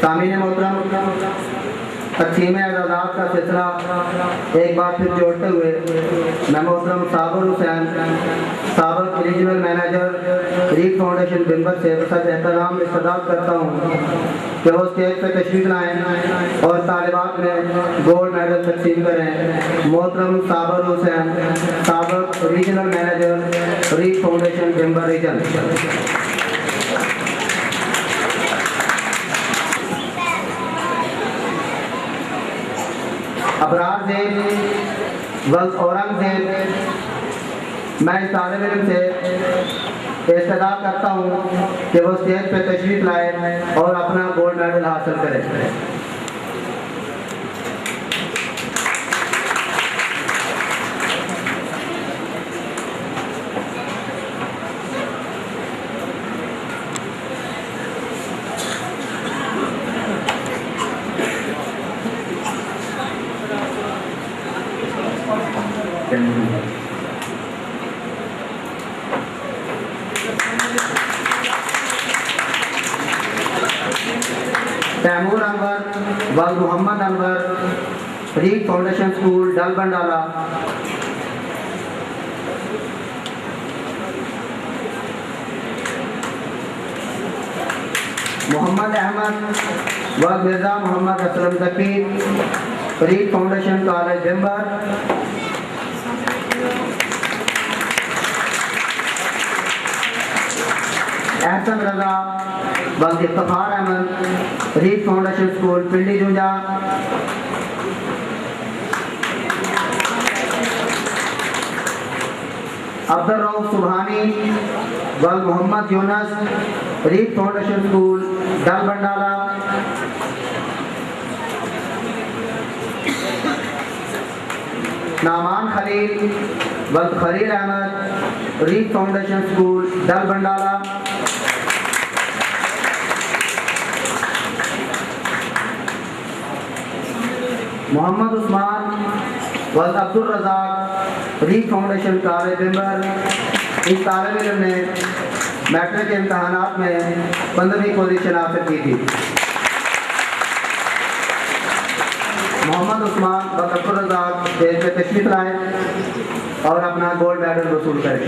سامعین محترم، تقسیم اعزازات کا سلسلہ ایک بار پھر جوڑتے ہوئے میں محترم صابر حسین، سابق ریجنل مینیجر ریت فاؤنڈیشن بمبر سے بسط احترام استدعا کرتا ہوں کہ وہ اسٹیج پہ تشریف لائیں اور طالبات میں گولڈ میڈل تقسیم کریں۔ محترم صابر حسین، سابق ریجنل مینیجر ریت فاؤنڈیشن بمبر ریجن۔ ابرار زیب ولد اورنگزیب، میں اس طالب علم سے استدعا کرتا ہوں کہ وہ اسٹیج پہ تشریف لائے اور اپنا گولڈ میڈل حاصل کرے۔ تیمور انور ولد محمد انور، ریت فاؤنڈیشن اسکول ڈل بنڈالہ۔ محمد احمد ولد مرزا محمد اسلم ذکی، ریت فاؤنڈیشن کالج بمبر۔ احسن رضا ولد افتخار احمد، ریت فاؤنڈیشن اسکول پنڈی جونجا۔ عبدالرؤف سبحانی ولد محمد یونس، ریت فاؤنڈیشن اسکول ڈل بنڈالہ۔ نعمان خلیل ولد خلیل احمد، ریت فاؤنڈیشن اسکول ڈل بنڈالہ۔ محمد عثمان ولد عبدالرزاق، ریت فاؤنڈیشن کالج بمبر۔ اس طالب علم نے میٹرک کے امتحانات میں 15ویں پوزیشن حاصل کی تھی۔ محمد عثمان ولد عبدالرزاق اسٹیج پہ تشریف لائے اور اپنا گولڈ میڈل وصول کریں۔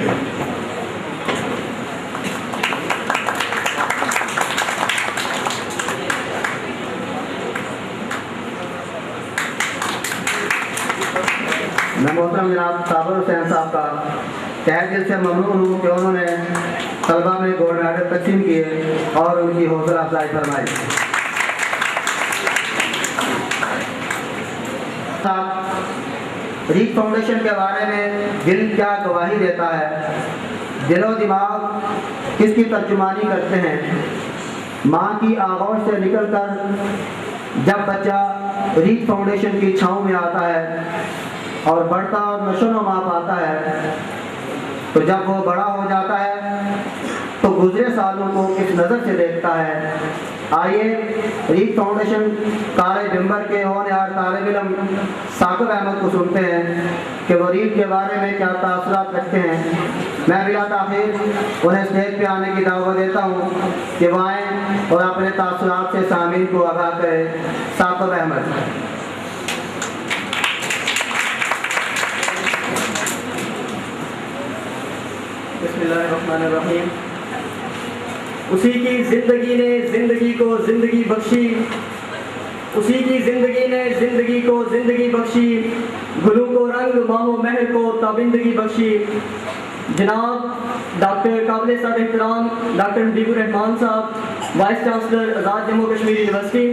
میں محترم جناب صابر حسین صاحب کا تہہ دل سے ممنون ہوں کہ انہوں نے طلبہ میں گولڈ میڈل تقسیم کیے اور ان کی حوصلہ افزائی فرمائی۔ ریت فاؤنڈیشن کے بارے میں دل کیا گواہی دیتا ہے، دل و دماغ کس کی ترجمانی کرتے ہیں۔ ماں کی آغوش سے نکل کر جب بچہ ریت فاؤنڈیشن کی چھاؤں میں آتا ہے اور بڑھتا اور نشو و نما پاتا ہے، تو جب وہ بڑا ہو جاتا ہے تو گزرے سالوں کو کس نظر سے دیکھتا ہے۔ آئیے ریت فاؤنڈیشن کالج بمبر کے ہونہار طالب علم ثاقب احمد کو سنتے ہیں کہ وہ ریت کے بارے میں کیا تاثرات رکھتے ہیں۔ میں بلا تاخیر انہیں اسٹیج پہ آنے کی دعوت دیتا ہوں کہ وہ آئیں اور اپنے تاثرات سے سامعین کو آگاہ کریں۔ ثاقب احمد۔ بسم اللہ الرحمن الرحیم۔ اسی کی زندگی نے زندگی کو زندگی بخشی، اسی کی زندگی نے زندگی کو زندگی بخشی، گلوں کو رنگ ماہ و مہر کو تابندگی بخشی۔ جناب ڈاکٹر قابل صاحب احترام doctor Habib ur Rahman Sahib, vice chancellor Azad Jammu Kashmir university,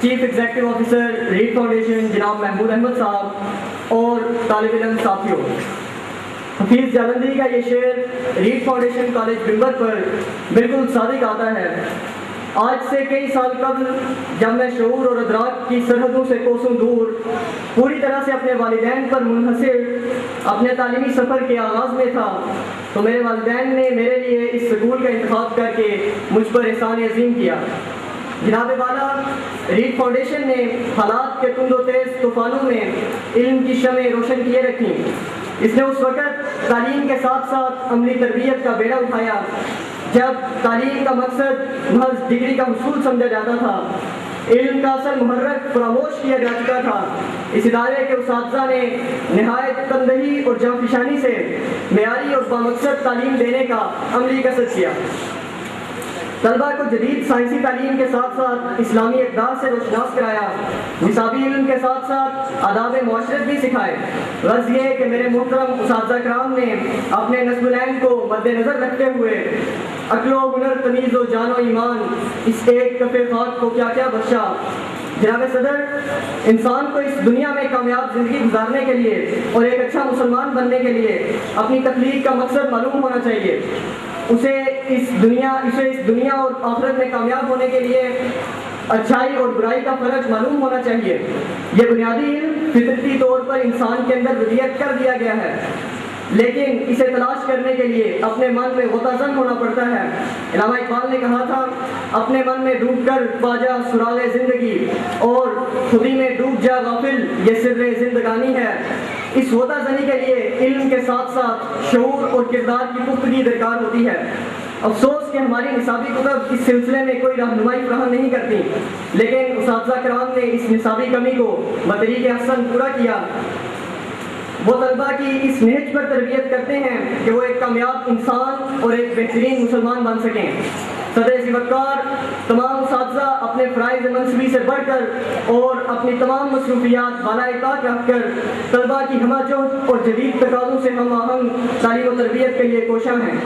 chief executive officer Reet foundation جناب محمود احمد صاحب اور طالب علم ساتھیوں، حفیظ جالندھری کا یہ شعر ریت فاؤنڈیشن کالج بمبر پر بالکل صادق آتا ہے۔ آج سے کئی سال قبل جب میں شعور اور ادراک کی سرحدوں سے کوسوں دور پوری طرح سے اپنے والدین پر منحصر اپنے تعلیمی سفر کے آغاز میں تھا، تو میرے والدین نے میرے لیے اس سکول کا انتخاب کر کے مجھ پر احسان عظیم کیا۔ جناب والا، ریت فاؤنڈیشن نے حالات کے تند و تیز طوفانوں میں علم کی شمع روشن کیے رکھی۔ اس نے اس وقت تعلیم کے ساتھ ساتھ عملی تربیت کا بیڑا اٹھایا جب تعلیم کا مقصد محض ڈگری کا حصول سمجھا جاتا تھا، علم کا اصل محرک فراموش کیا جا چکا تھا، اس ادارے کے اساتذہ نے نہایت تندہی اور جانفشانی سے معیاری اور بامقصد تعلیم دینے کا عملی قصد کیا۔ طلبہ کو جدید سائنسی تعلیم کے ساتھ ساتھ اسلامی اقدار سے روشناس کرایا، نصابی علم کے ساتھ ساتھ آداب معاشرت بھی سکھائے۔ غرض یہ کہ میرے محترم اساتذہ کرام نے اپنے نسل العین کو مد نظر رکھتے ہوئے عقل و ہنر، تمیز و جان و ایمان، اس ایک کفِ خاک کو کیا کیا بخشا۔ جناب صدر، انسان کو اس دنیا میں کامیاب زندگی گزارنے کے لیے اور ایک اچھا مسلمان بننے کے لیے اپنی تخلیق کا مقصد معلوم ہونا چاہیے۔ اسے اس دنیا اور آخرت میں کامیاب ہونے کے لیے اچھائی اور برائی کا فرق معلوم ہونا چاہیے۔ یہ بنیادی علم فطرتی طور پر انسان کے اندر ودیت کر دیا گیا ہے، لیکن اسے تلاش کرنے کے لیے اپنے من میں غوطہ زن ہونا پڑتا ہے۔ علامہ اقبال نے کہا تھا، اپنے من میں ڈوب کر پا جا سراغ زندگی، اور خودی میں ڈوب جا غافل، یہ سر زندگانی ہے۔ اس غوطہ زنی کے لیے علم کے ساتھ ساتھ شعور اور کردار کی پختگی درکار ہوتی ہے۔ افسوس کہ ہماری نصابی کتب اس سلسلے میں کوئی رہنمائی فراہم نہیں کرتی، لیکن اساتذہ کرام نے اس نصابی کمی کو بطریق احسن پورا کیا۔ وہ طلبہ کی اس نہج پر تربیت کرتے ہیں کہ وہ ایک کامیاب انسان اور ایک بہترین مسلمان بن سکیں۔ صدر ذیوقار تمام اساتذہ اپنے فرائض منصبی سے بڑھ کر اور اپنی تمام مصروفیات بالائے طاق رکھ کر طلبہ کی ہمہ جہد اور جدید تقاضوں سے ہم آہنگ تعلیم و تربیت کے لیے کوشاں ہیں۔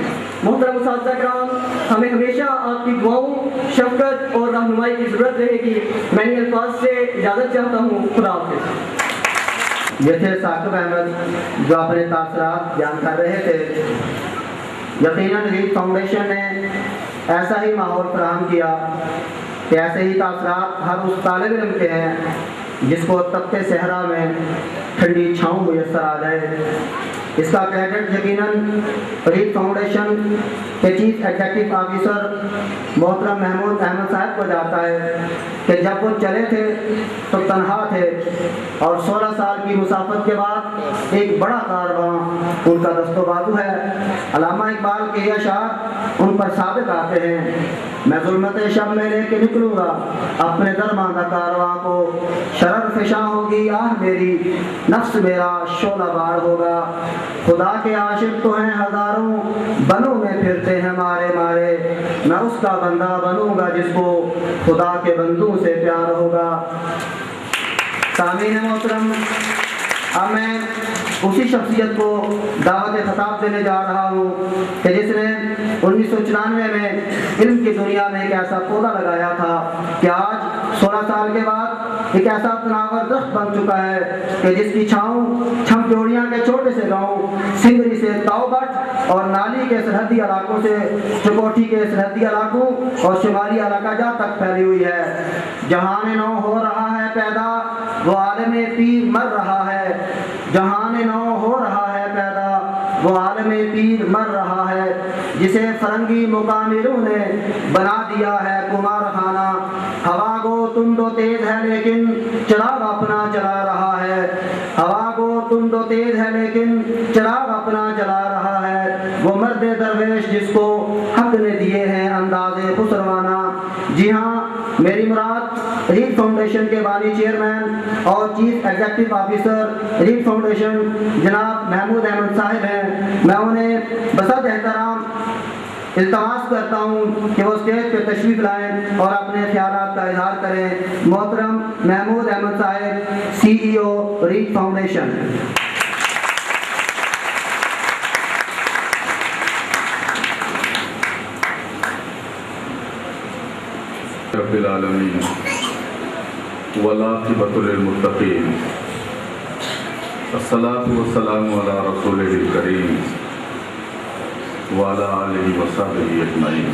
محترم اساتذہ کرام، ہمیں ہمیشہ آپ کی دعاؤں، شفقت اور رہنمائی کی ضرورت رہے گی۔ میں ان الفاظ سے اجازت چاہتا ہوں۔ خدا حافظ۔ یہ تھے ثاقب احمد جو اپنے تاثرات بیان کر رہے تھے۔ یقیناً ریڈ فاؤنڈیشن نے ایسا ہی ماحول فراہم کیا کہ ایسے ہی تاثرات ہر اس طالب علم کے ہیں جس کو تپتے صحرا میں ٹھنڈی چھاؤں میسر آ جائے۔ اس کا کریڈٹ یقیناً ریڈ فاؤنڈیشن کے چیف ایگزیکٹو آفیسر محترم محمود احمد صاحب کو جاتا ہے کہ جب وہ چلے تھے تو تنہا تھے، اور 16 سال کی مسافت کے بعد ایک بڑا کارواں ان کا دست و بازو ہے۔ علامہ اقبال کے یہ اشعار ان پر صادق آتے ہیں، میں ظلمت شب میں لے کے نکلوں گا اپنے درماندہ کارواں کو، شرر فشاں ہوگی آہ میری، نفس میرا شعلہ بار ہوگا، خدا کے عاشق تو ہیں ہزاروں، بنوں میں پھرتے ہیں مارے مارے، میں اس کا بندہ بنوں گا جس کو خدا کے بندوں سے پیار ہوگا۔ سامعین محترم، اب میں اسی شخصیت کو دعوت خطاب دینے جا رہا ہوں کہ جس نے 1994 میں علم کی دنیا میں ایک ایسا پودا لگایا تھا کہ آج 16 سال کے بعد ایک ایسا تناور درخت بن چکا ہے کہ جس کی چھاؤں چھم جوڑیاں کے چھوٹے سے گاؤں سنگری سے تاؤبٹ اور نالی کے سرحدی علاقوں سے چکوٹھی کے سرحدی علاقوں اور شمالی علاقہ جات تک پھیلی ہوئی ہے۔ جہان نو ہو رہا ہے پیدا، وہ عالم پیر مر رہا ہے، جہان نو ہو رہا ہے پیدا، وہ عالم پیر مر رہا ہے، جسے فرنگی مقامروں نے بنا دیا ہے کمار خانہ۔ ہوا گو تند و تیز ہے لیکن چراغ اپنا جلا رہا ہے، ہوا گو تند و تیز ہے لیکن چراغ اپنا جلا رہا ہے، وہ مرد درویش جس کو حق نے دیے ہیں انداز خسروانہ۔ جی ہاں، میری مراد ریڈ فاؤنڈیشن کے بانی چیئرمین اور chief executive officer Read Foundation جناب محمود احمد صاحب ہیں۔ میں انہیں بصد احترام التماس کرتا ہوں کہ وہ اسٹیج پہ تشریف لائیں اور اپنے خیالات کا اظہار کریں۔ محترم محمود احمد صاحب، CEO ریڈ فاؤنڈیشن۔ رب العالمین والعاقبۃ للمتقین، الصلاۃ والسلام علی رسولہ الکریم وعلی آلہ وصحبہ اجمعین۔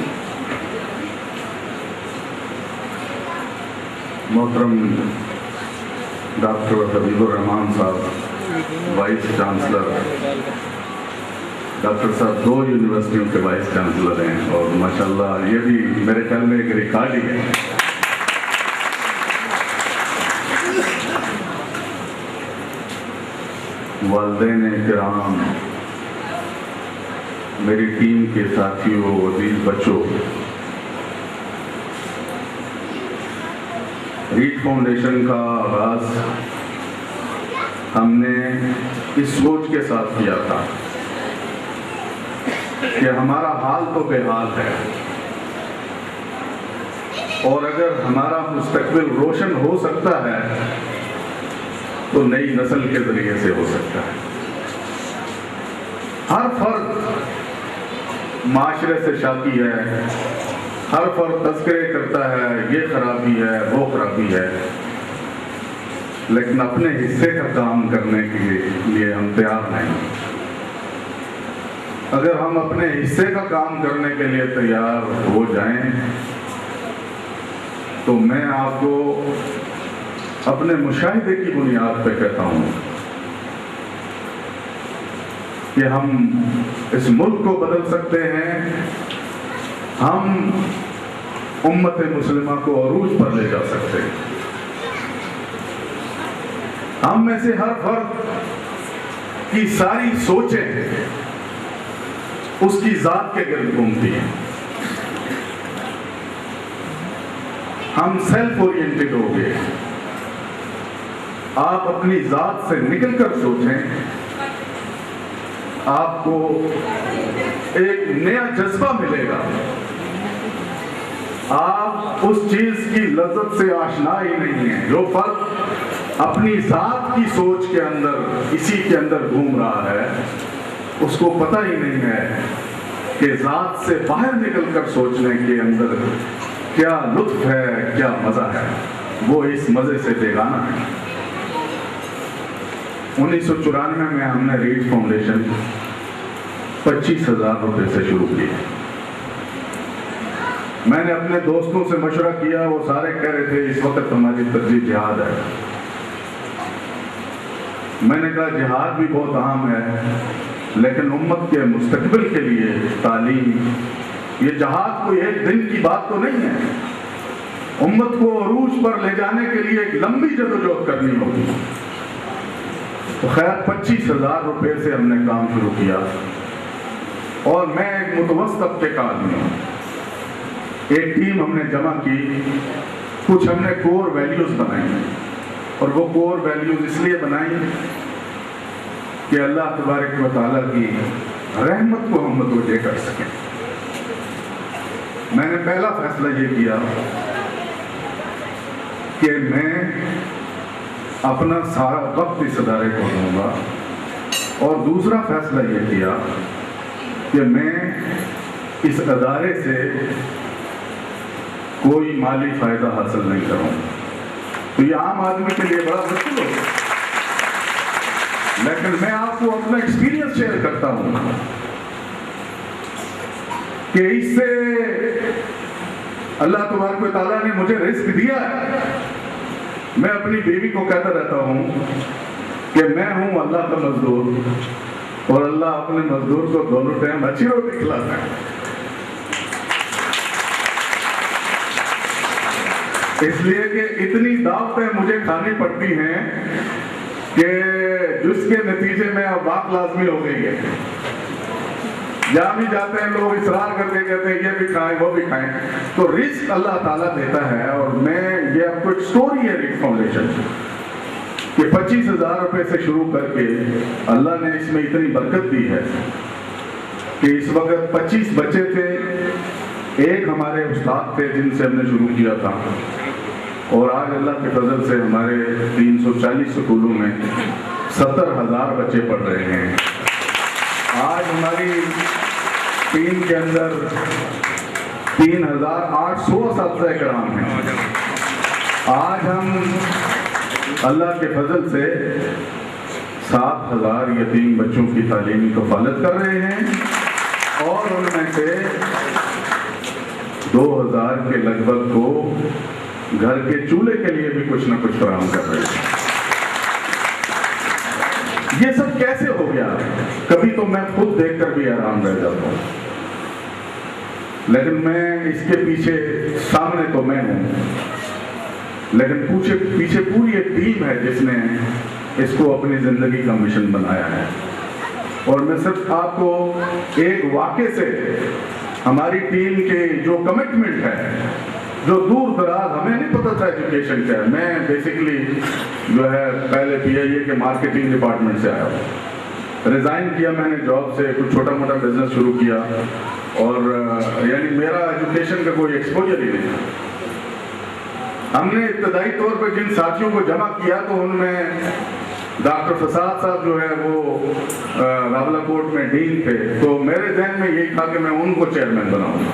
محترم doctor Habib ur Rahman Sahib vice chancellor, doctor صاحب 2 یونیورسٹیوں کے وائس چانسلر ہیں، اور ماشاءاللہ یہ بھی میرے خیال میں ایک ریکارڈ ہی ہے۔ والدین کرام، میری ٹیم کے ساتھیوں، عزیز بچوں، ریڈ فاؤنڈیشن کا آغاز ہم نے اس سوچ کے ساتھ کیا تھا کہ ہمارا حال تو بے حال ہے، اور اگر ہمارا مستقبل روشن ہو سکتا ہے تو نئی نسل کے ذریعے سے ہو سکتا ہے۔ ہر فرد معاشرے سے شاکی ہے، ہر فرد تذکرے کرتا ہے یہ خرابی ہے وہ خرابی ہے، لیکن اپنے حصے کا کام کرنے کے لیے ہم تیار نہیں۔ اگر ہم اپنے حصے کا کام کرنے کے لیے تیار ہو جائیں تو میں آپ کو اپنے مشاہدے کی بنیاد پہ کہتا ہوں کہ ہم اس ملک کو بدل سکتے ہیں، ہم امت مسلمہ کو عروج پر لے جا سکتے ہیں۔ ہم میں سے ہر فرد کی ساری سوچیں اس کی ذات کے گرد گھومتی ہیں۔ ہم سیلف اورینٹڈ ہو گئے۔ آپ اپنی ذات سے نکل کر سوچیں، آپ کو ایک نیا جذبہ ملے گا، آپ اس چیز کی لذت سے آشنا ہی نہیں ہیں۔ جو فرد اپنی ذات کی سوچ کے اندر اسی کے اندر گھوم رہا ہے اس کو پتہ ہی نہیں ہے کہ ذات سے باہر نکل کر سوچنے کے اندر کیا لطف ہے، کیا مزہ ہے، وہ اس مزے سے بیگانہ ہے۔ 1994 میں ہم نے ریڈ فاؤنڈیشن 25,000 روپے سے شروع کی۔ میں نے اپنے دوستوں سے مشورہ کیا، وہ سارے کہہ رہے تھے اس وقت ہماری ترجیح جہاد ہے۔ میں نے کہا جہاد بھی بہت اہم ہے، لیکن امت کے مستقبل کے لیے تعلیم، یہ جہاد کوئی ایک دن کی بات تو نہیں ہے، امت کو عروج پر لے جانے کے لیے ایک لمبی جدوجہد کرنی ہوگی۔ تو خیر 25,000 روپے سے ہم نے کام شروع کیا، اور میں ایک متوسط طبقے کا آدمی ہوں۔ ایک ٹیم ہم نے جمع کی، کچھ ہم نے کور ویلیوز بنائی، اور وہ کور ویلیوز اس لیے بنائی کہ اللہ تبارک و تعالیٰ کی رحمت کو ہم متوجہ کر سکیں۔ میں نے پہلا فیصلہ یہ کیا کہ میں اپنا سارا وقت اس ادارے کو دوں گا، اور دوسرا فیصلہ یہ کیا کہ میں اس ادارے سے کوئی مالی فائدہ حاصل نہیں کروں۔ تو یہ عام آدمی کے لیے بڑا مشکل ہوگا، لیکن میں آپ کو اپنا ایکسپیرینس شیئر کرتا ہوں کہ اس سے اللہ تبارک و تعالیٰ نے مجھے رزق دیا ہے۔ میں اپنی بیوی کو کہتا رہتا ہوں کہ میں ہوں اللہ کا مزدور، اور اللہ اپنے مزدور کو دونوں ٹائم اچھی روٹی کھلاتا ہے۔ اس لیے کہ اتنی دعوتیں مجھے کھانی پڑتی ہیں کہ جس کے نتیجے میں اب بات لازمی ہو گئی ہے۔ جہاں بھی جاتے ہیں لوگ اصرار کر کے کہتے ہیں یہ بھی کھائیں وہ بھی کھائیں، تو رزق اللہ تعالیٰ دیتا ہے۔ اور میں یہ آپ کو ایک سٹوری ہے ریڈ فاؤنڈیشن کہ 25,000 روپے سے شروع کر کے اللہ نے اس میں اتنی برکت دی ہے کہ اس وقت 25 بچے تھے، ایک ہمارے استاد تھے جن سے ہم نے شروع کیا تھا، اور آج اللہ کے فضل سے ہمارے 340 سکولوں میں 70,000 بچے پڑھ رہے ہیں۔ آج ہماری ٹیم کے اندر 3,800 اساتذہ کرام ہیں۔ آج ہم اللہ کے فضل سے 7,000 یتیم بچوں کی تعلیمی کفالت کر رہے ہیں، اور ان میں سے 2,000 کے لگ بھگ کو گھر کے چولہے کے لیے بھی کچھ نہ کچھ فراہم کر رہے ہیں۔ یہ سب کیسے ہو گیا؟ کبھی تو میں خود دیکھ کر بھی حیران رہ جاتا ہوں، لیکن میں اس کے پیچھے، سامنے تو میں ہوں، لیکن پیچھے پوری ایک ٹیم ہے جس نے اس کو اپنی زندگی کا مشن بنایا ہے۔ اور میں صرف آپ کو ایک واقعے سے ہماری ٹیم کے جو کمٹمنٹ ہے، جو دور دراز ہمیں نہیں پتہ تھا ایجوکیشن کیا ہے. میں بیسیکلی جو ہے پہلے PIA کے مارکیٹنگ ڈپارٹمنٹ سے آیا ہوں. ریزائن کیا میں نے جاب سے، کچھ چھوٹا موٹا بزنس شروع کیا، اور یعنی میرا ایجوکیشن کا کوئی ایکسپوجر ہی نہیں تھا. ہم نے ابتدائی طور پہ جن ساتھیوں کو جمع کیا تو ان میں ڈاکٹر فساد صاحب جو ہے وہ راولاکوٹ میں ڈین تھے، تو میرے ذہن میں یہی تھا کہ میں ان کو چیئرمین بناؤں گا.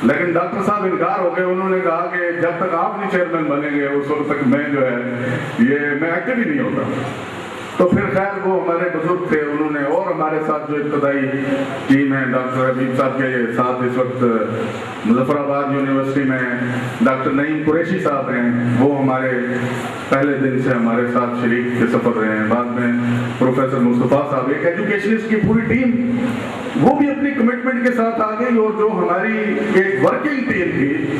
لیکن ڈاکٹر صاحب انکار ہو گئے. انہوں نے کہا کہ جب تک آپ نہیں چیئرمین بنیں گے اس وقت تک میں جو ہے میں ایکٹیو ہی نہیں ہوتا. تو پھر خیر وہ ہمارے بزرگ تھے، انہوں نے، اور ہمارے ساتھ جو ابتدائی ٹیم ہے، ڈاکٹر حبیب صاحب کے ساتھ اس وقت مظفر آباد یونیورسٹی میں ڈاکٹر نعیم قریشی صاحب ہیں، وہ ہمارے پہلے دن سے ہمارے ساتھ شریک کے سفر رہے ہیں. بعد میں پروفیسر مصطفیٰ صاحب، ایک ایجوکیشنسٹ کی پوری ٹیم وہ بھی اپنی کمٹمنٹ کے ساتھ آ گئی. اور جو ہماری ایک ورکنگ ٹیم تھی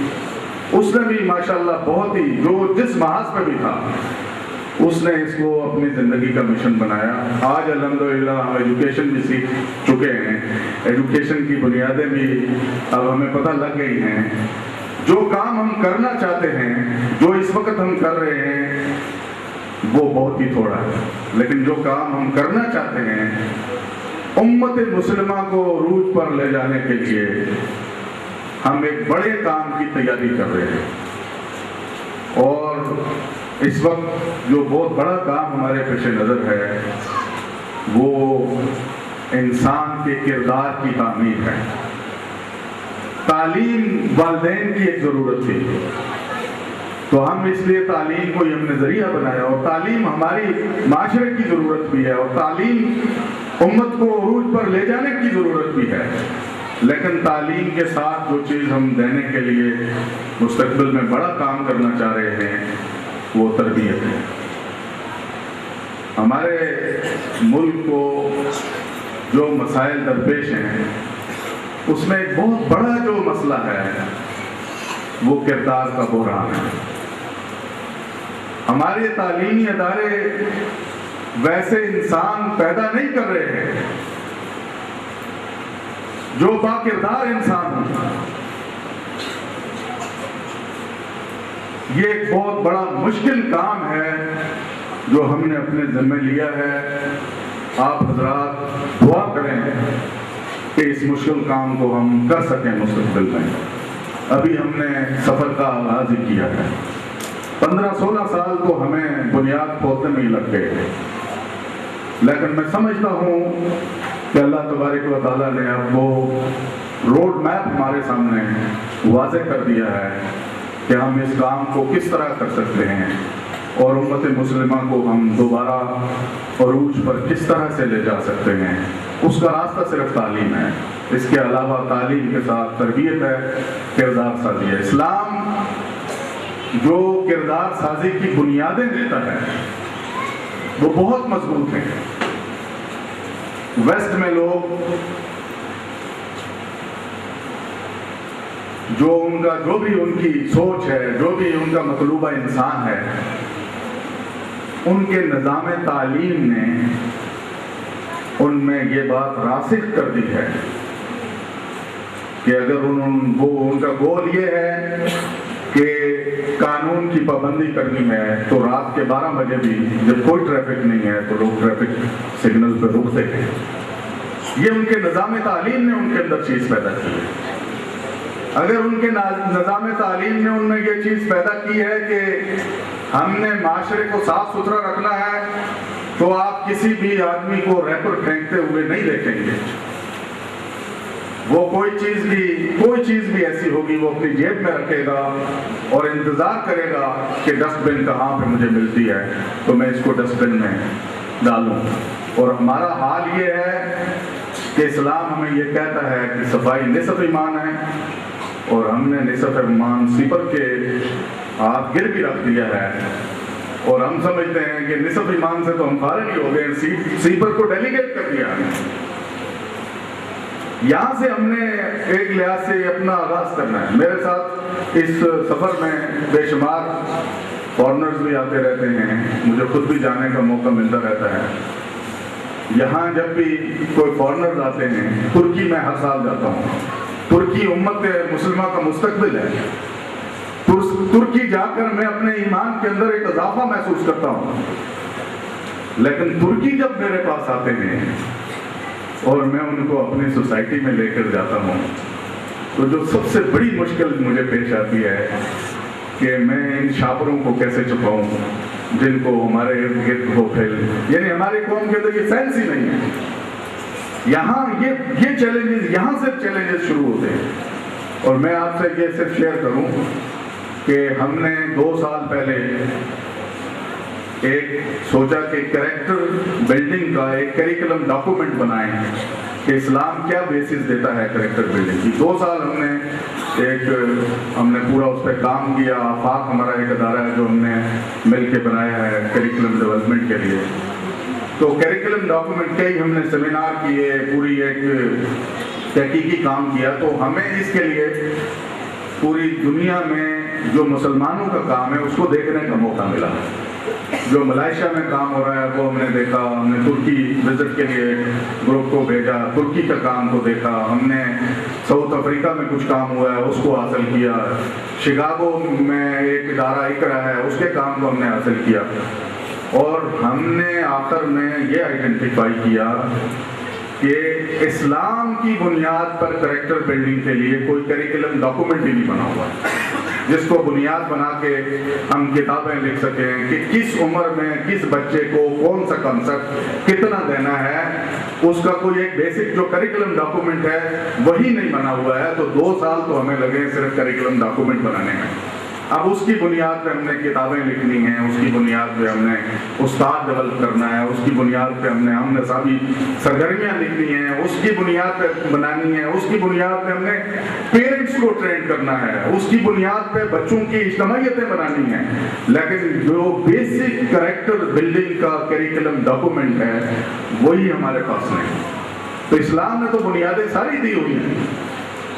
اس نے بھی ماشاءاللہ بہت ہی، جو جس محاذ پہ بھی تھا اس نے اس کو اپنی زندگی کا مشن بنایا. آج الحمدللہ ہم ایجوکیشن بھی سیکھ چکے ہیں، ایجوکیشن کی بنیادیں بھی اب ہمیں پتہ لگ گئی ہیں. جو کام ہم کرنا چاہتے ہیں، جو اس وقت ہم کر رہے ہیں وہ بہت ہی تھوڑا ہے، لیکن جو کام ہم کرنا چاہتے ہیں امت مسلمہ کو عروج پر لے جانے کے لیے ہم ایک بڑے کام کی تیاری کر رہے ہیں. اور اس وقت جو بہت بڑا کام ہمارے پیش نظر ہے وہ انسان کے کردار کی تعمیر ہے. تعلیم والدین کی ایک ضرورت تھی، تو ہم اس لیے تعلیم کو ہم نے ذریعہ بنایا، اور تعلیم ہماری معاشرے کی ضرورت بھی ہے، اور تعلیم امت کو عروج پر لے جانے کی ضرورت بھی ہے. لیکن تعلیم کے ساتھ جو چیز ہم دینے کے لیے مستقبل میں بڑا کام کرنا چاہ رہے ہیں وہ تربیت ہے. ہمارے ملک کو جو مسائل درپیش ہیں اس میں ایک بہت بڑا جو مسئلہ ہے وہ کردار کا بحران ہے. ہمارے تعلیمی ادارے ویسے انسان پیدا نہیں کر رہے ہیں جو با کردار انسان ہو. یہ ایک بہت بڑا مشکل کام ہے جو ہم نے اپنے ذمہ لیا ہے. آپ حضرات دعا کریں کہ اس مشکل کام کو ہم کر سکیں مستقبل میں. ابھی ہم نے سفر کا آغاز ہی کیا ہے. 15-16 سال تو ہمیں بنیاد کھودنے میں ہی لگ گئے تھے، لیکن میں سمجھتا ہوں کہ اللہ تبارک و تعالیٰ نے اب وہ روڈ میپ ہمارے سامنے واضح کر دیا ہے کہ ہم اس کام کو کس طرح کر سکتے ہیں، اور امت مسلمہ کو ہم دوبارہ عروج پر کس طرح سے لے جا سکتے ہیں. اس کا راستہ صرف تعلیم ہے. اس کے علاوہ تعلیم کے ساتھ تربیت ہے، کردار سازی ہے. اسلام جو کردار سازی کی بنیادیں دیتا ہے وہ بہت مضبوط ہیں. ویسٹ میں لوگ جو بھی ان کی سوچ ہے، جو بھی ان کا مطلوبہ انسان ہے، ان کے نظام تعلیم نے ان میں یہ بات راسخ کر دی ہے کہ اگر ان کا گول یہ ہے کہ قانون کی پابندی کرنی ہے تو رات کے 12 بجے بھی جب کوئی ٹریفک نہیں ہے تو لوگ ٹریفک سگنل پہ رکتے ہیں. یہ ان کے نظام تعلیم نے ان کے اندر چیز پیدا کی ہے. اگر ان کے نظام تعلیم نے ان میں یہ چیز پیدا کی ہے کہ ہم نے معاشرے کو صاف ستھرا رکھنا ہے تو آپ کسی بھی آدمی کو ریپر پھینکتے ہوئے نہیں دیکھیں گے. وہ کوئی چیز بھی ایسی ہوگی وہ اپنی جیب میں رکھے گا اور انتظار کرے گا کہ ڈسٹ بن کہاں پہ مجھے ملتی ہے تو میں اس کو ڈسٹ بن میں ڈالوں. اور ہمارا حال یہ ہے کہ اسلام ہمیں یہ کہتا ہے کہ صفائی نصف ایمان ہے، اور ہم نے نصف ایمان سیپر کے ہاتھ گر بھی رکھ دیا ہے، اور ہم سمجھتے ہیں کہ نصف ایمان سے تو ہم فارغ ہی ہو گئے، سیپر کو ڈیلیگیٹ کر دیا. یہاں سے ہم نے ایک لحاظ سے اپنا آغاز کرنا ہے. میرے ساتھ اس سفر میں بے شمار فارنرز بھی آتے رہتے ہیں، مجھے خود بھی جانے کا موقع ملتا رہتا ہے. یہاں جب بھی کوئی فارنر آتے ہیں، ترکی میں ہر سال جاتا ہوں، ترکی امت مسلمہ کا مستقبل ہے، ترکی جا کر میں اپنے ایمان کے اندر ایک اضافہ محسوس کرتا ہوں، لیکن ترکی جب میرے پاس آتے ہیں اور میں ان کو اپنی سوسائٹی میں لے کر جاتا ہوں تو جو سب سے بڑی مشکل مجھے پیش آتی ہے کہ میں ان شاپروں کو کیسے چھپاؤں جن کو ہمارے ارد گرد ہو پھیل، یعنی ہماری قوم کے اندر یہ سینس ہی نہیں ہے. یہاں یہ چیلنجز، یہاں سے چیلنجز شروع ہوتے ہیں. اور میں آپ سے یہ صرف شیئر کروں کہ ہم نے 2 سال پہلے ایک سوچا کہ کریکٹر بلڈنگ کا ایک کریکولم ڈاکومنٹ بنائیں کہ اسلام کیا بیسس دیتا ہے کریکٹر بلڈنگ کی. 2 سال ہم نے پورا اس پہ کام کیا. آفاق ہمارا ایک ادارہ ہے جو ہم نے مل کے بنایا ہے کریکولم ڈیولپمنٹ کے لیے. تو کریکولم ڈاکومنٹ کے ہی ہم نے سیمینار کیے، پوری ایک تحقیقی کام کیا. تو ہمیں اس کے لیے پوری دنیا میں جو مسلمانوں کا کام ہے اس کو دیکھنے کا موقع ملا. جو ملائیشیا میں کام ہو رہا ہے وہ ہم نے دیکھا. ہم نے ترکی وزٹ کے لیے گروپ کو بھیجا، ترکی کا کام کو دیکھا. ہم نے ساؤتھ افریقہ میں کچھ کام ہوا ہے اس کو حاصل کیا. شکاگو میں ایک ادارہ اقرا ہے اس کے کام کو ہم نے حاصل کیا. اور ہم نے آخر میں یہ آئیڈینٹیفائی کیا کہ اسلام کی بنیاد پر کریکٹر بلڈنگ کے لیے کوئی کریکولم ڈاکومنٹ ہی نہیں بنا ہوا جس کو بنیاد بنا کے ہم کتابیں لکھ سکیں کہ کس عمر میں کس بچے کو کون سا کنسپٹ کتنا دینا ہے. اس کا کوئی ایک بیسک جو کریکولم ڈاکومنٹ ہے وہی نہیں بنا ہوا ہے. تو 2 سال تو ہمیں لگے صرف کریکولم ڈاکومنٹ بنانے میں. اب اس کی بنیاد پہ ہم نے کتابیں لکھنی ہیں، اس کی بنیاد پہ ہم نے استاد ڈیولپ کرنا ہے، اس کی بنیاد پہ ہم نے نصابی سرگرمیاں لکھنی ہیں، اس کی بنیاد پہ بنانی ہے، اس کی بنیاد پہ ہم نے پیرنٹس کو ٹرین کرنا ہے، اس کی بنیاد پہ بچوں کی اجتماعیتیں بنانی ہیں. لیکن جو بیسک کریکٹر بلڈنگ کا کریکولم ڈاکومنٹ ہے وہی ہمارے پاس نہیں. تو اسلام نے تو بنیادیں ساری دی ہوئی ہیں،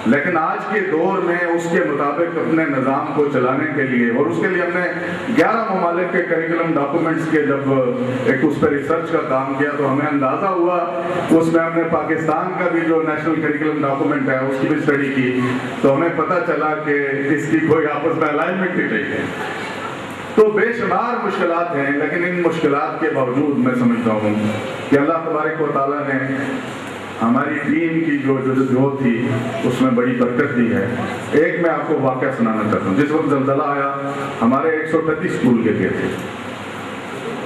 لیکن آج کے دور میں اس کے مطابق اپنے نظام کو چلانے کے لیے، اور اس کے لیے ہم نے 11 ممالک کے کریکولم ڈاکومنٹس کے جب ایک اس پہ ریسرچ کا کام کیا تو ہمیں اندازہ ہوا. اس میں ہم نے پاکستان کا بھی جو نیشنل کریکولم ڈاکومنٹ ہے اس کی بھی اسٹڈی کی تو ہمیں پتہ چلا کہ اس کی کوئی آپس میں الائنمنٹ ہی نہیں ہے. تو بے شمار مشکلات ہیں، لیکن ان مشکلات کے باوجود میں سمجھتا ہوں کہ اللہ تبارک و تعالیٰ نے ہماری ٹیم کی جو جدوجہد تھی اس میں بڑی برکت دی ہے. ایک میں آپ کو واقعہ سنانا چاہتا ہوں. جس وقت زلزلہ آیا ہمارے 138 اسکول کے تھے.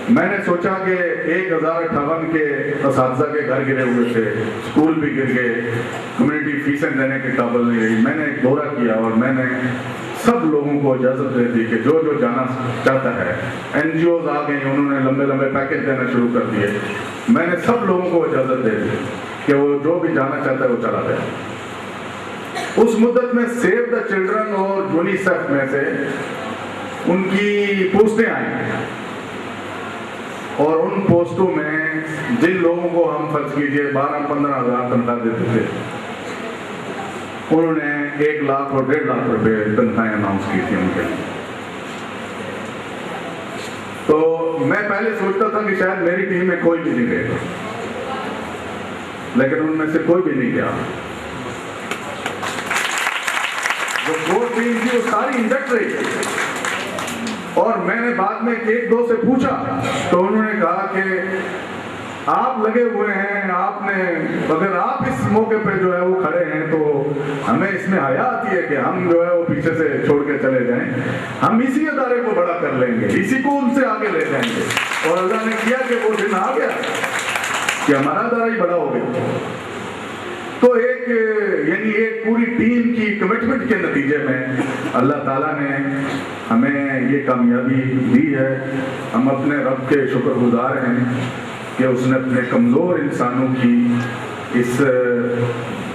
میں نے سوچا کہ 1058 کے اساتذہ کے گھر گرے ہوئے تھے، اسکول بھی گر گئے، کمیونٹی فیسیں دینے کے قابل نہیں رہی. میں نے ایک دورہ کیا اور میں نے سب لوگوں کو اجازت دے دی کہ جو جانا چاہتا ہے. این جی اوز آ گئی، انہوں نے لمبے لمبے پیکج دینا شروع کر دیے. میں نے سب لوگوں کو اجازت دے دی کہ وہ جو بھی جانا چاہتا ہے وہ چلا جائے. اس مدت میں سیو دا چلڈرن اور یونیسیف میں سے ان کی پوسٹیں آئیں اور ان پوسٹوں میں جن لوگوں کو ہم فرض کیجئے 12-15 ہزار تنخواہ دیتے تھے انہوں نے 1 لاکھ اور 1.5 لاکھ روپے تنخواہیں اناؤنس کی تھی ان کے. تو میں پہلے سوچتا تھا کہ شاید میری ٹیم میں کوئی بھی نہیں گئے گا، لیکن ان میں سے کوئی بھی نہیں گیا. جو 2 ٹیم تھی وہ ساری انڈکٹ رہی. اور میں نے بعد میں 1-2 سے پوچھا تو انہوں نے کہا کہ آپ لگے ہوئے ہیں، آپ نے اگر آپ اس موقع پہ جو ہے وہ کھڑے ہیں تو ہمیں اس میں حیا آتی ہے کہ ہم جو ہے وہ پیچھے سے چھوڑ کے چلے جائیں. ہم اسی ادارے کو بڑا کر لیں گے، اسی کو ان سے آگے لے جائیں گے. اور اللہ نے کیا کہ وہ دن آ گیا کہ ہمارا ادارہ ہی بڑا ہو گیا. تو ایک پوری ٹیم کی کمٹمنٹ کے نتیجے میں اللہ تعالیٰ نے ہمیں یہ کامیابی دی ہے. ہم اپنے رب کے شکر گزار ہیں کہ اس نے اپنے کمزور انسانوں کی اس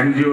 NGO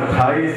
28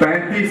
35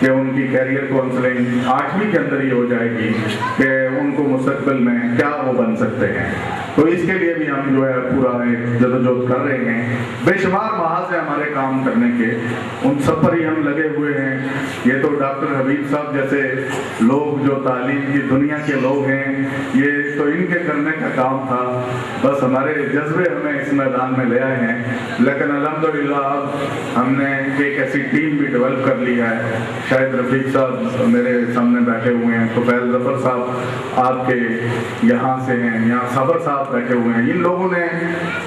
کہ ان کی کیریئر کاؤنسلنگ 8ویں کے اندر ہی ہو جائے گی کہ ان کو مستقبل میں کیا وہ بن سکتے ہیں. تو اس کے لیے بھی ہم جو ہے پورا ایک جدوجہد کر رہے ہیں. بے شمار محاذ ہیں ہمارے کام کرنے کے, ان سب پر ہی ہم لگے ہوئے ہیں. یہ تو ڈاکٹر حبیب صاحب جیسے لوگ جو تعلیم کی دنیا کے لوگ ہیں, یہ تو ان کے کرنے کا کام تھا, بس ہمارے جذبے ہمیں اس میدان میں لے آئے ہیں. لیکن الحمدللہ اب ہم نے ایک ایسی ٹیم بھی ڈیولپ کر لی ہے. شاید رفیق صاحب میرے سامنے بیٹھے ہوئے ہیں, طفیل ظفر صاحب آپ کے یہاں سے ہیں, یہاں صبر صاحب بیٹھے ہوئے ہیں. ان لوگوں نے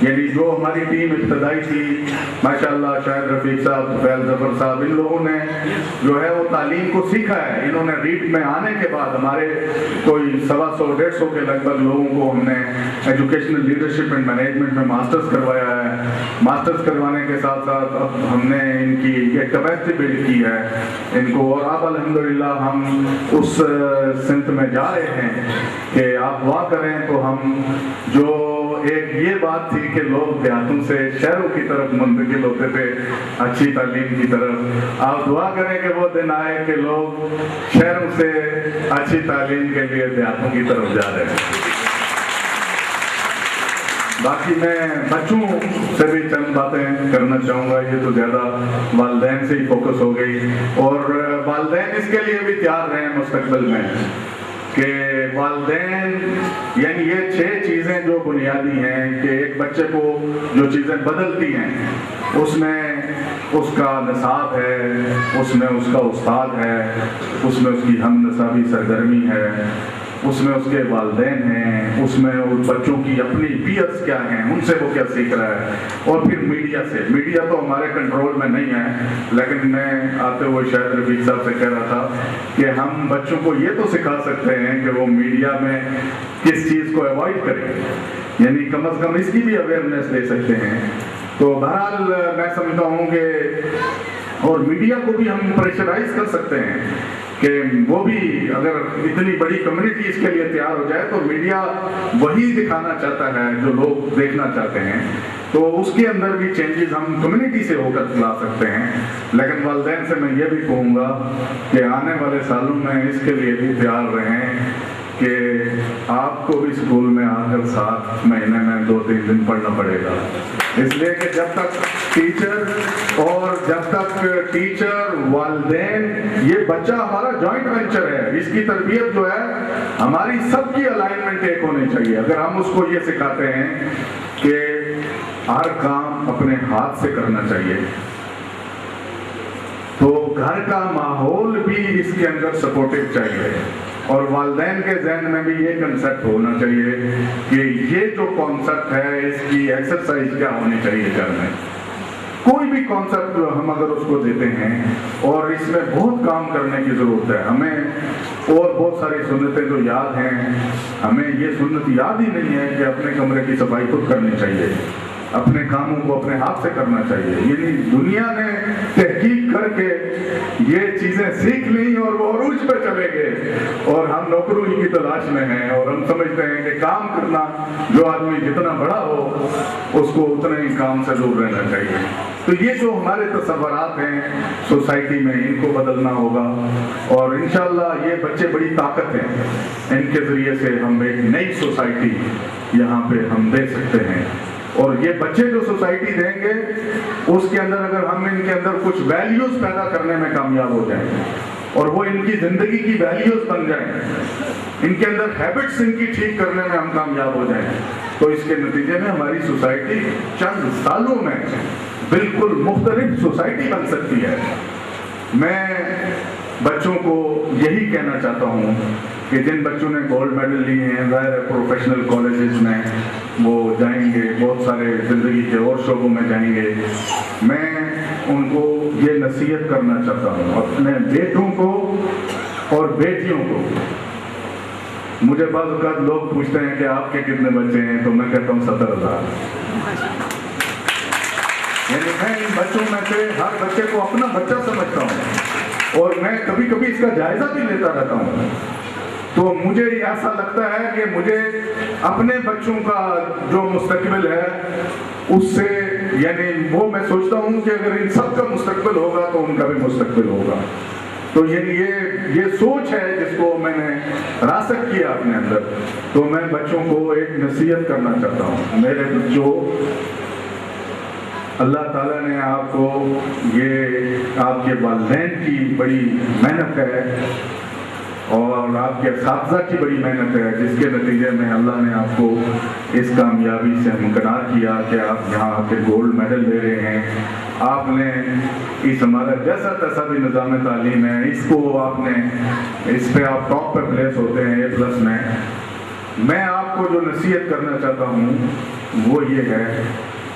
یعنی جو ہماری ٹیم ابتدائی تھی ماشاءاللہ, شاید رفیق صاحب, طفیل ظفر صاحب, ان لوگوں نے جو ہے وہ تعلیم کو سیکھا ہے. انہوں نے ریٹ میں آنے کے بعد ہمارے کوئی 125-150 کے لگ بھگ لوگوں کو ہم نے ایجوکیشنل لیڈرشپ اینڈ مینجمنٹ میں ماسٹرز کروایا ہے. ماسٹرز کروانے کے ساتھ ساتھ اب ہم نے ان کی ایک کیپیسٹی بلڈ کی ہے ان کو, اور اب الحمدللہ ہم اس سمت میں جا رہے ہیں کہ آپ دعا کریں تو ہم جو ایک یہ بات تھی کہ لوگ دیہاتوں سے شہروں کی طرف منتقل ہوتے تھے اچھی تعلیم کی طرف, آپ دعا کریں کہ وہ دن آئے کہ لوگ شہروں سے اچھی تعلیم کے لیے دیہاتوں کی طرف جا رہے ہیں. باقی میں بچوں سے بھی چند باتیں کرنا چاہوں گا. یہ تو زیادہ والدین سے ہی فوکس ہو گئی, اور والدین اس کے لیے بھی تیار رہیں مستقبل میں کہ والدین یعنی یہ 6 چیزیں جو بنیادی ہیں کہ ایک بچے کو جو چیزیں بدلتی ہیں, اس میں اس کا نصاب ہے, اس میں اس کا استاد ہے, اس میں اس کی ہم نصابی سرگرمی ہے, اس میں اس کے والدین ہیں, اس میں اس بچوں کی اپنی پیئرس کیا ہیں, ان سے وہ کیا سیکھ رہا ہے, اور پھر میڈیا سے. میڈیا تو ہمارے کنٹرول میں نہیں ہے, لیکن میں آتے ہوئے شاید رفیق صاحب سے کہہ رہا تھا کہ ہم بچوں کو یہ تو سکھا سکتے ہیں کہ وہ میڈیا میں کس چیز کو ایوائڈ کریں, یعنی کم از کم اس کی بھی اویئرنیس دے سکتے ہیں. تو بہرحال میں سمجھتا ہوں کہ اور میڈیا کو بھی ہم پریشرائز کر سکتے ہیں کہ وہ بھی اگر اتنی بڑی کمیونٹی اس کے لیے تیار ہو جائے تو میڈیا وہی دکھانا چاہتا ہے جو لوگ دیکھنا چاہتے ہیں, تو اس کے اندر بھی چینجز ہم کمیونٹی سے ہو کر لا سکتے ہیں. لیکن والدین سے میں یہ بھی کہوں گا کہ آنے والے سالوں میں اس کے لیے بھی تیار رہیں کہ آپ کو بھی اسکول میں آ کر 7 مہینے میں 2-3 دن پڑھنا پڑے گا, اس لیے کہ جب تک ٹیچر والدین, یہ بچہ ہمارا جوائنٹ وینچر ہے, اس کی تربیت جو ہے ہماری سب کی الائنمنٹ ایک ہونی چاہیے. اگر ہم اس کو یہ سکھاتے ہیں کہ ہر کام اپنے ہاتھ سے کرنا چاہیے, تو گھر کا ماحول بھی اس کے اندر سپورٹو چاہیے, اور والدین کے ذہن میں بھی یہ کنسیپٹ ہونا چاہیے کہ یہ جو کانسیپٹ ہے اس کی ایکسرسائز کیا ہونی چاہیے گھر میں. کوئی بھی کانسیپٹ ہم اگر اس کو دیتے ہیں, اور اس میں بہت کام کرنے کی ضرورت ہے ہمیں, اور بہت ساری سنتیں جو یاد ہیں, ہمیں یہ سنت یاد ہی نہیں ہے کہ اپنے کمرے کی صفائی خود کرنی چاہیے, اپنے کاموں کو اپنے ہاتھ سے کرنا چاہیے. یعنی دنیا نے تحقیق کر کے یہ چیزیں سیکھ لی اور وہ عروج پہ چلے گئے, اور ہم نوکری کی تلاش میں ہیں, اور ہم سمجھتے ہیں کہ کام کرنا, جو آدمی جتنا بڑا ہو اس کو اتنے ہی کام سے دور رہنا چاہیے. تو یہ جو ہمارے تصورات ہیں سوسائٹی میں, ان کو بدلنا ہوگا, اور انشاءاللہ یہ بچے بڑی طاقت ہیں, ان کے ذریعے سے ہم ایک نئی سوسائٹی یہاں پہ ہم دے سکتے ہیں. اور یہ بچے جو سوسائٹی دیں گے اس کے اندر اگر ہم ان کے اندر کچھ ویلیوز پیدا کرنے میں کامیاب ہو جائیں اور وہ ان کی زندگی کی ویلیوز بن جائیں, ان کے اندر ہیبٹس ان کی ٹھیک کرنے میں ہم کامیاب ہو جائیں, تو اس کے نتیجے میں ہماری سوسائٹی چند سالوں میں بالکل مختلف سوسائٹی بن سکتی ہے. میں بچوں کو یہی کہنا چاہتا ہوں کہ جن بچوں نے گولڈ میڈل لیے ہیں, ظاہر ہے پروفیشنل کالجز میں وہ جائیں گے, بہت سارے زندگی کے اور شعبوں میں جائیں گے, میں ان کو یہ نصیحت کرنا چاہتا ہوں, اپنے بیٹوں کو اور بیٹیوں کو. مجھے بعض اوقات لوگ پوچھتے ہیں کہ آپ کے کتنے بچے ہیں, تو میں کہتا ہوں 70,000. یعنی میں ان بچوں میں سے ہر بچے کو اپنا بچہ سمجھتا ہوں, اور میں کبھی کبھی اس کا جائزہ بھی لیتا رہتا ہوں. تو مجھے ایسا لگتا ہے کہ مجھے اپنے بچوں کا جو مستقبل ہے اس سے, یعنی وہ میں سوچتا ہوں کہ اگر ان سب کا مستقبل ہوگا تو ان کا بھی مستقبل ہوگا. تو یہ سوچ ہے جس کو میں نے راسخ کیا اپنے اندر. تو میں بچوں کو ایک نصیحت کرنا چاہتا ہوں. میرے بچوں، اللہ تعالیٰ نے آپ کو، یہ آپ کے والدین کی بڑی محنت ہے اور آپ کے اساتذہ کی بڑی محنت ہے، جس کے نتیجے میں اللہ نے آپ کو اس کامیابی سے ہمکنار کیا کہ آپ یہاں آ کے گولڈ میڈل لے رہے ہیں. آپ نے اس ہمارا جیسا تیسا بھی نظام تعلیم ہے، اس کو آپ نے، اس پہ آپ ٹاپ پہ پلیس ہوتے ہیں A+ میں. میں آپ کو جو نصیحت کرنا چاہتا ہوں وہ یہ ہے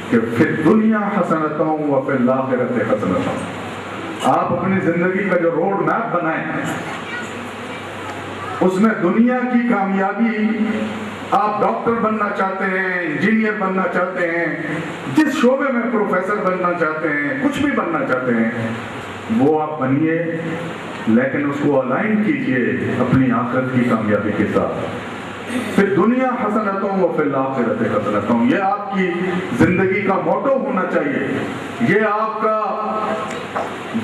کہ فی الدنیا حسنۃ وفی الآخرۃ حسنۃ. آپ اپنی زندگی کا جو روڈ میپ بنائیں اس میں دنیا کی کامیابی، آپ ڈاکٹر بننا چاہتے ہیں، انجینئر بننا چاہتے ہیں، جس شعبے میں پروفیسر بننا چاہتے ہیں، کچھ بھی بننا چاہتے ہیں، وہ آپ بنیے، لیکن اس کو الائن کیجئے اپنی آخرت کی کامیابی کے ساتھ. پھر دنیا حسنۃ وفی الآخرۃ حسنۃ، یہ آپ کی زندگی کا موٹو ہونا چاہیے، یہ آپ کا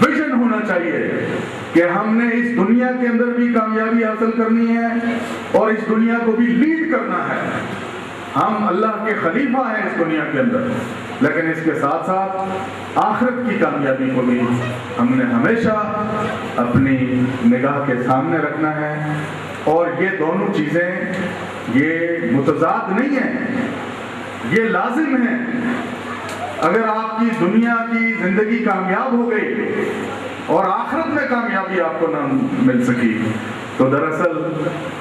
ویژن ہونا چاہیے کہ ہم نے اس دنیا کے اندر بھی کامیابی حاصل کرنی ہے اور اس دنیا کو بھی لیڈ کرنا ہے. ہم اللہ کے خلیفہ ہیں اس دنیا کے اندر، لیکن اس کے ساتھ ساتھ آخرت کی کامیابی کو بھی ہم نے ہمیشہ اپنی نگاہ کے سامنے رکھنا ہے. اور یہ دونوں چیزیں یہ متضاد نہیں ہیں، یہ لازم ہیں. اگر آپ کی دنیا کی زندگی کامیاب ہو گئی اور آخرت میں کامیابی آپ کو نہ مل سکی تو دراصل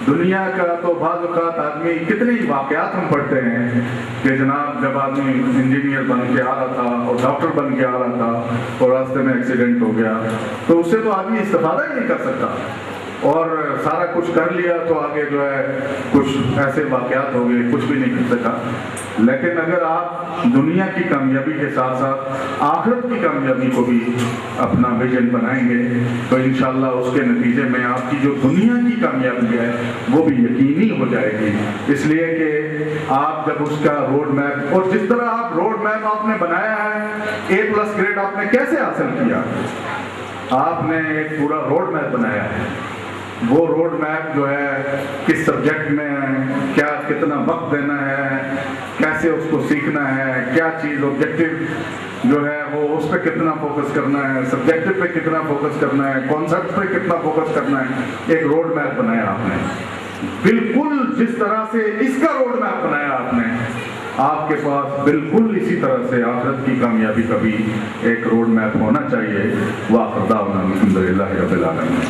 دنیا کا تو بعض اوقات آدمی، کتنے ہی واقعات ہم پڑھتے ہیں کہ جناب جب آدمی انجینئر بن کے آ رہا تھا اور ڈاکٹر بن کے آ رہا تھا اور راستے میں ایکسیڈنٹ ہو گیا تو اس سے تو آدمی استفادہ ہی نہیں کر سکتا، اور سارا کچھ کر لیا تو آگے جو ہے کچھ ایسے واقعات ہو گئے، کچھ بھی نہیں کر سکا. لیکن اگر آپ دنیا کی کامیابی کے ساتھ ساتھ آخرت کی کامیابی کو بھی اپنا ویژن بنائیں گے تو انشاءاللہ اس کے نتیجے میں آپ کی جو دنیا کی کامیابی ہے وہ بھی یقینی ہو جائے گی. اس لیے کہ آپ جب اس کا روڈ میپ، اور جس طرح آپ روڈ میپ آپ نے بنایا ہے، A+ گریڈ آپ نے کیسے حاصل کیا؟ آپ نے ایک پورا روڈ میپ بنایا ہے. وہ روڈ میپ جو ہے کس سبجیکٹ میں کیا کتنا وقت دینا ہے، کیسے اس کو سیکھنا ہے، کیا چیز آبجیکٹو جو ہے وہ اس پہ کتنا فوکس کرنا ہے، سبجیکٹو پہ کتنا فوکس کرنا ہے، کانسیپٹ پہ کتنا فوکس کرنا ہے. ایک روڈ میپ بنایا آپ نے، بالکل جس طرح سے اس کا روڈ میپ بنایا آپ نے، آپ کے پاس بالکل اسی طرح سے آخرت کی کامیابی کا بھی ایک روڈ میپ ہونا چاہیے. وآخر دعوانا الحمدللہ رب العالمین.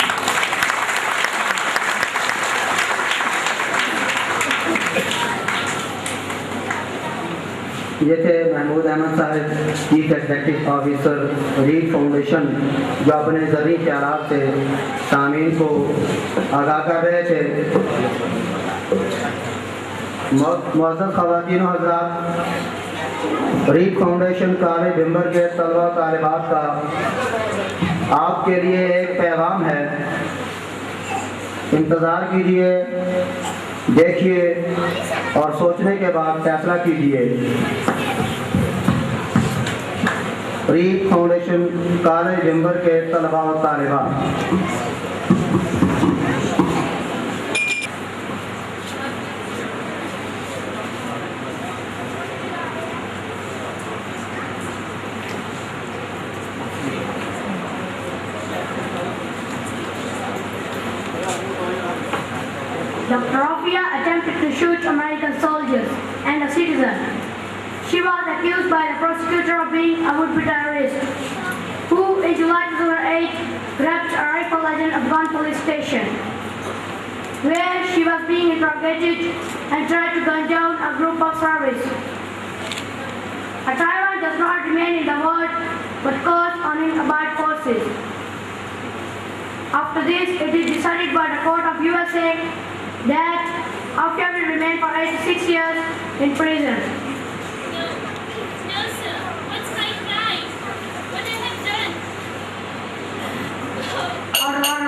یہ تھے محمود احمد صاحب، chief executive officer Read Foundation, جو اپنے ذرعی خیالات سے سامعین کو آگاہ کر رہے تھے. معزز خواتین و حضرات، ریڈ فاؤنڈیشن کالج بھمبر کے طلبہ طالبات کا آپ کے لیے ایک پیغام ہے. انتظار کیجیے، دیکھیے اور سوچنے کے بعد فیصلہ کیجیے. ریڈ فاؤنڈیشن کالج بھمبر کے طلباء و طالبات. Dr. Rafia attempted to shoot American soldiers and a citizen. She was accused by the prosecutor of being a would-be terrorist, who in July 2008 grabbed a rifle at an Afghan police station, where she was being interrogated and tried to gun down a group of terrorists. A tyrant does not remain in the world, but calls on bad forces. After this, it is decided by the court of USA that Rafia will remain for 86 years in prison. No, sir. What's my crime? What I have done? Order.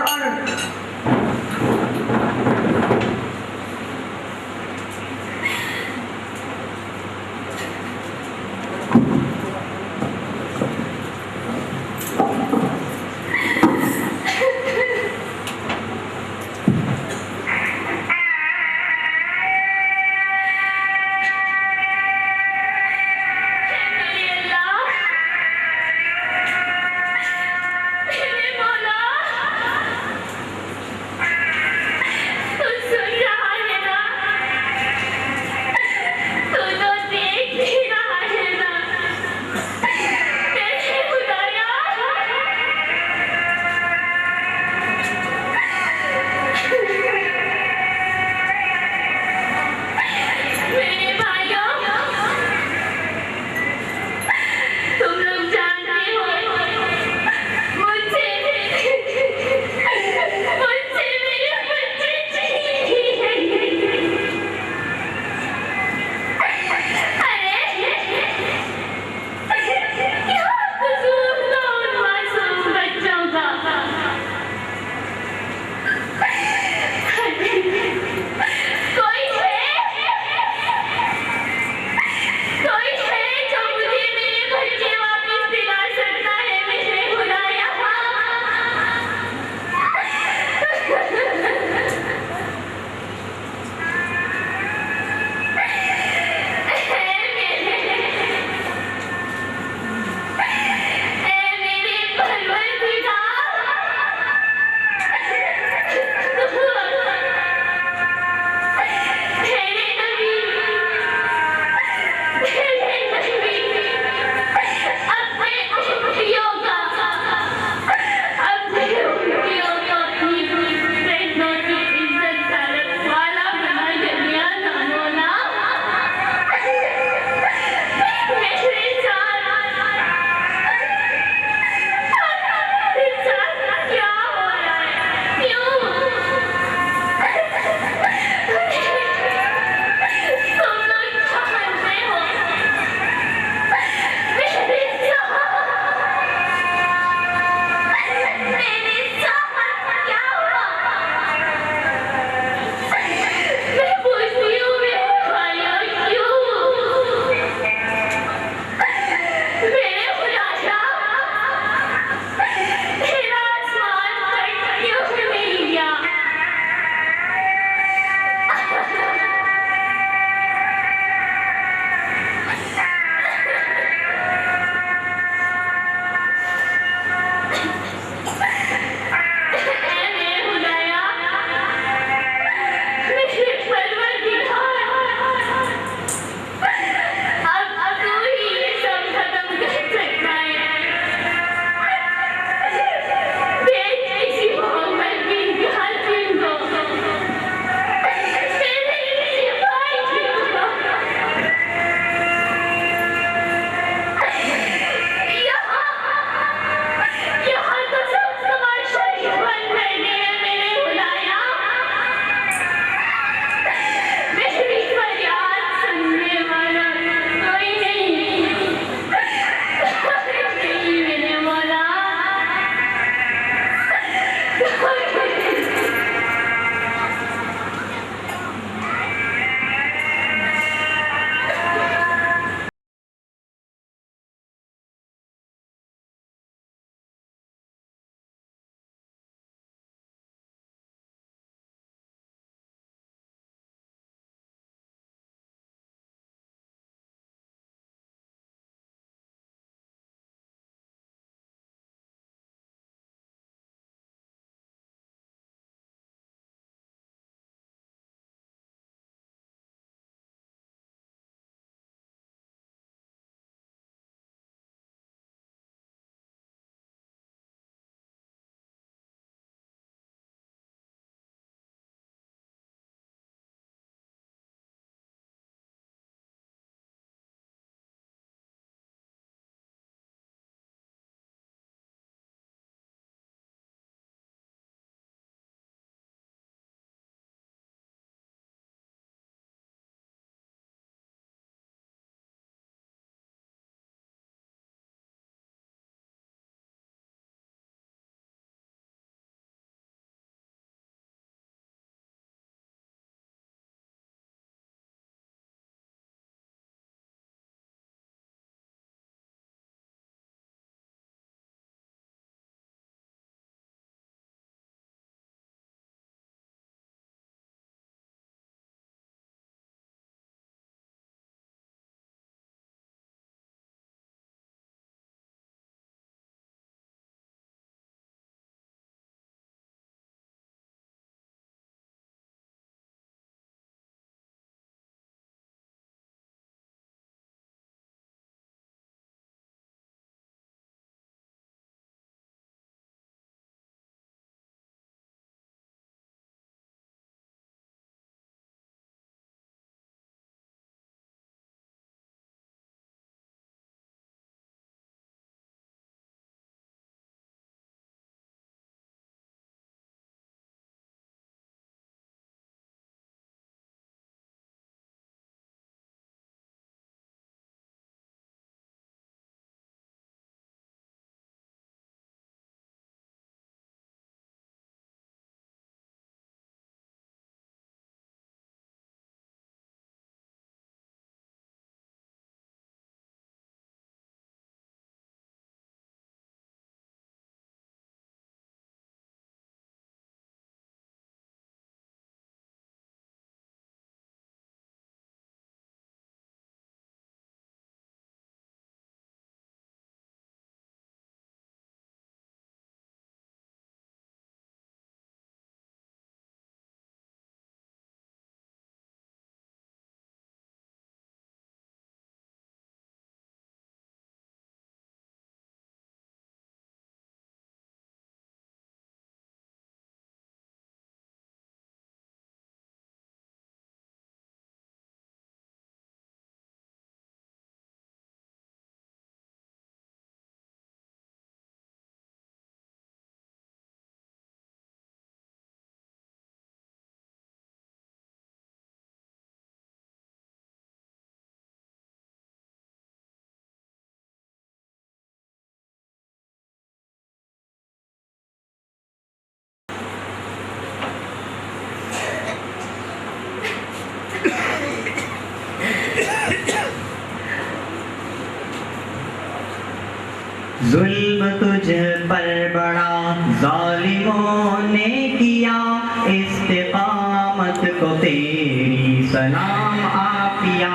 ظلم تجھ پر بڑا ظالموں نے کیا، استقامت کو تیری سلام عافیہ،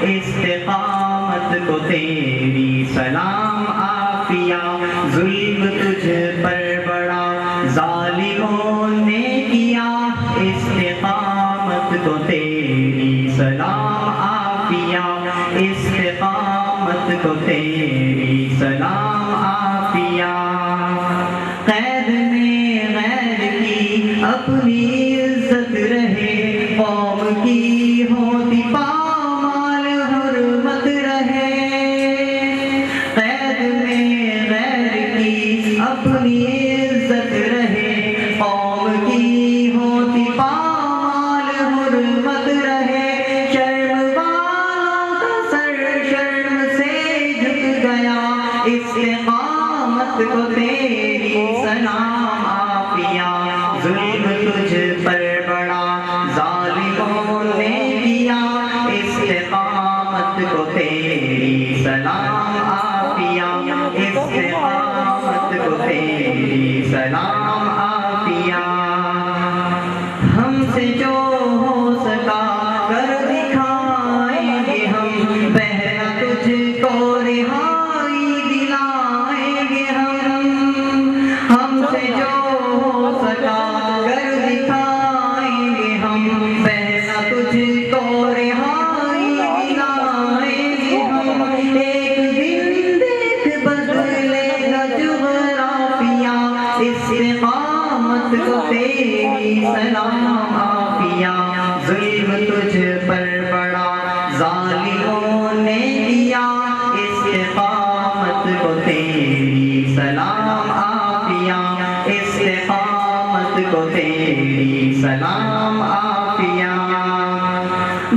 استقامت کو تیری سلام عافیہ۔ ظلم تجھ پر بڑا ظالموں نے کیا، استقامت کو تیری سلام عافیہ، استقامت کو تیری سلام عافیہ۔ قید میں غیر کی اپنی عزت رہے، قوم کی ہوتی پامال حرمت رہے۔ قید میں غیر کی اپنی عزت رہے، قوم کی ہوتی پامال حرمت رہے۔ شرم والوں کا سر شرم سے جھک گیا، استقامت کو تیری سلام عافیہ۔ ظلم تجھ پر بڑا ظالموں نے کیا، استقامت کو تیری سلام عافیہ، استقامت کو تیری سلام عافیہ۔ ہم سے جو ہو سکا کر دکھائیں گے ہم، پہلا تجھ کو رہائی دلائیں گے ہم سے جو ہو سکا کر دکھائیں گے ہم، پہلا تجھ کو رہائی دلائیں گے ہم۔ ایک دن دیکھ بدلے گا جغرافیہ، استقامت کو تیری سلام عافیہ۔ ظلم تجھ پر بڑا ظالموں نے کیا، استقامت کو تیری سلام عافیہ، استقامت کو تیری سلام عافیہ۔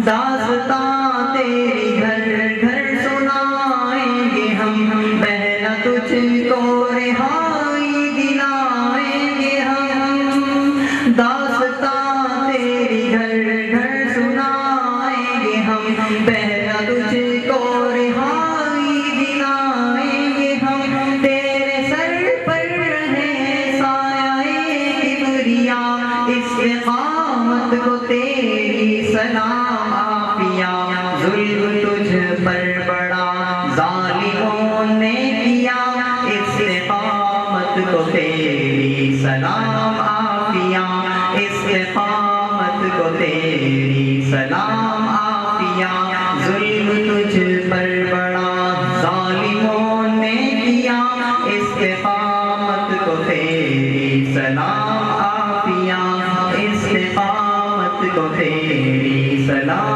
داستاں تیری گھر گھر سنائیں گے ہم، پہلا تجھ کو رہائی دلائیں گے ہم۔ داستاں تیری گھر گھر سنائیں گے ہم، پہلا تجھ کو رہائی دلائیں گے ہم۔ تیرے سر پر رہے سایہ کبریا، استقامت کو تیری سلام عافیہ۔ ظلم تجھ پر بڑا ظالموں نے کیا، استقامت کو تیری سلام عافیہ، استقامت کو تیری سلام عافیہ۔ ظلم تجھ پر بڑا ظالموں نے کیا، استقامت کو تیری سلام عافیہ، استقامت کو تیری سلام